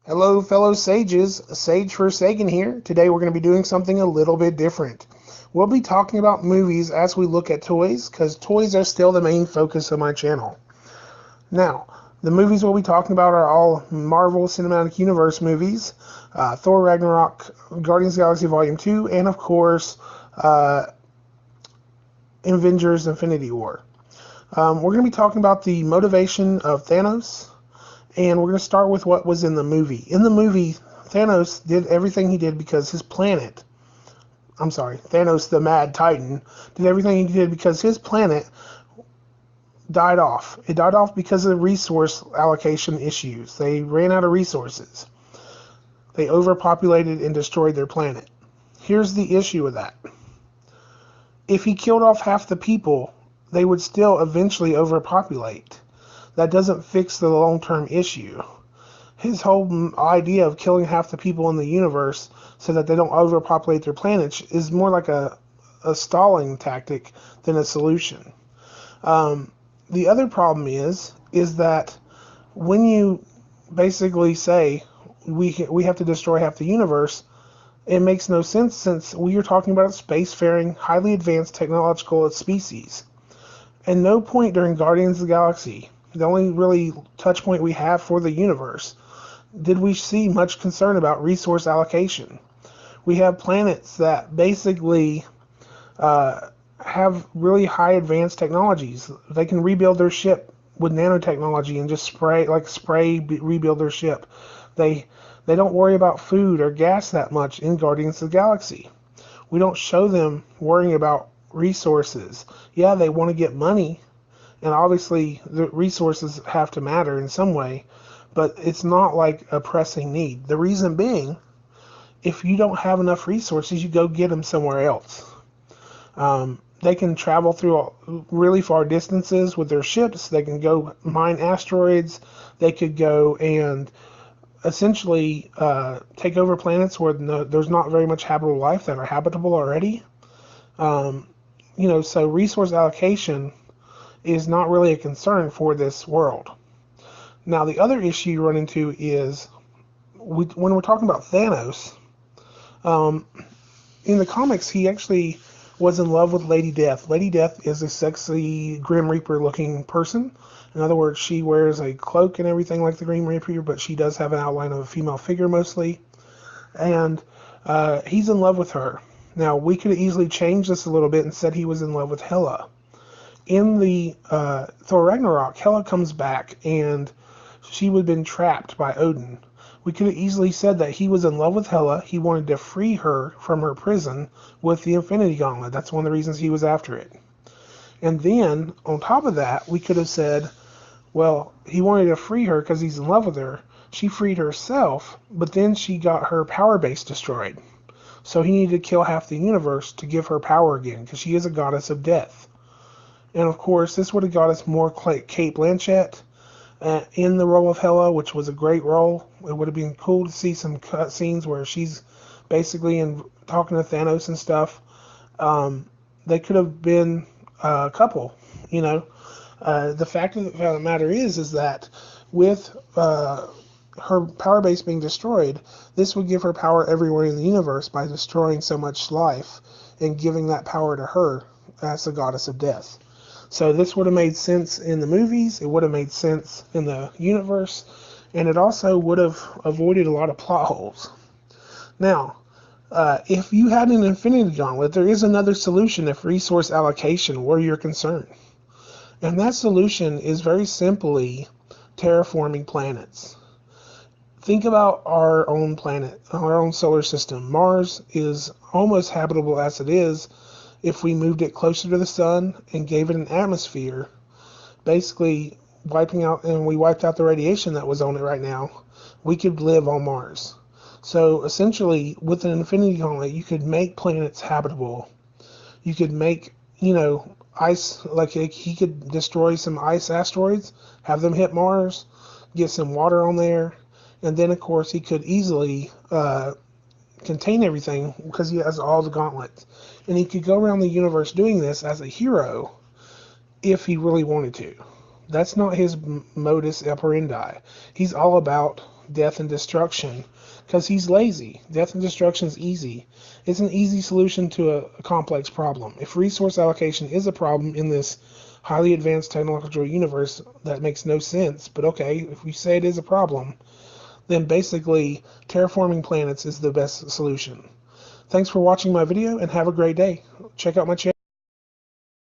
Hello, fellow sages. Sage for Sagan here. Today we're going to be doing something a little bit different. We'll be talking about movies as we look at toys, because toys are still the main focus of my channel. Now, the movies we'll be talking about are all Marvel Cinematic Universe movies, Thor Ragnarok, Guardians of the Galaxy Volume 2, and of course, uh, Avengers Infinity War. We're going to be talking about the motivation of Thanos, and we're going to start with what was in the movie. In the movie, Thanos did everything he did because his planet, Thanos the Mad Titan, did everything he did because his planet died off. It died off because of resource allocation issues. They ran out of resources. They overpopulated and destroyed their planet. Here's the issue with that. If he killed off half the people, they would still eventually overpopulate. That doesn't fix the long-term issue. His whole idea of killing half the people in the universe so that they don't overpopulate their planets is more like a stalling tactic than a solution. The other problem is that when you basically say we have to destroy half the universe, it makes no sense since we are talking about a spacefaring, highly advanced technological species. At no point during Guardians of the Galaxy, the only really touch point we have for the universe, did we see much concern about resource allocation. We have planets that basically have really high advanced technologies. They can rebuild their ship with nanotechnology and just rebuild their ship. They don't worry about food or gas that much in Guardians of the Galaxy. We don't show them worrying about resources. Yeah, they want to get money, and obviously the resources have to matter in some way, but it's not like a pressing need. The reason being, if you don't have enough resources, you go get them somewhere else. They can travel through really far distances with their ships. They can go mine asteroids. They could go and essentially take over planets where there's not very much habitable life that are habitable already. So resource allocation is not really a concern for this world. Now, the other issue you run into is when we're talking about Thanos, in the comics, he actually was in love with Lady Death. Lady Death is a sexy Grim Reaper looking person. In other words, she wears a cloak and everything like the Grim Reaper, but she does have an outline of a female figure mostly. And he's in love with her. Now, we could have easily changed this a little bit and said he was in love with Hela. In the Thor Ragnarok, Hela comes back and she would have been trapped by Odin. We could have easily said that he was in love with Hela. He wanted to free her from her prison with the Infinity Gauntlet. That's one of the reasons he was after it. And then, on top of that, we could have said, well, he wanted to free her because he's in love with her. She freed herself, but then she got her power base destroyed. So he needed to kill half the universe to give her power again, because she is a goddess of death. And of course, this would have got us more Cate Blanchett in the role of Hela, which was a great role. It would have been cool to see some cut scenes where she's basically talking to Thanos and stuff. They could have been a couple, you know. The fact of the matter is that with her power base being destroyed, this would give her power everywhere in the universe by destroying so much life and giving that power to her as the goddess of death. So this would have made sense in the movies, it would have made sense in the universe, and it also would have avoided a lot of plot holes. Now, if you had an Infinity Gauntlet, there is another solution if resource allocation were your concern. And that solution is very simply terraforming planets. Think about our own planet, our own solar system. Mars is almost habitable as it is. If we moved it closer to the sun and gave it an atmosphere, basically we wiped out the radiation that was on it right now, we could live on Mars. So essentially, with an Infinity Gauntlet, you could make planets habitable. You could make, ice, like he could destroy some ice asteroids, have them hit Mars, get some water on there, and then of course he could easily contain everything because he has all the gauntlets. And he could go around the universe doing this as a hero if he really wanted to. That's not his modus operandi. He's all about death and destruction, because he's lazy. Death and destruction is easy. It's an easy solution to a complex problem. If resource allocation is a problem in this highly advanced technological universe, that makes no sense. But okay, if we say it is a problem, then basically terraforming planets is the best solution. Thanks for watching my video and have a great day. Check out my channel.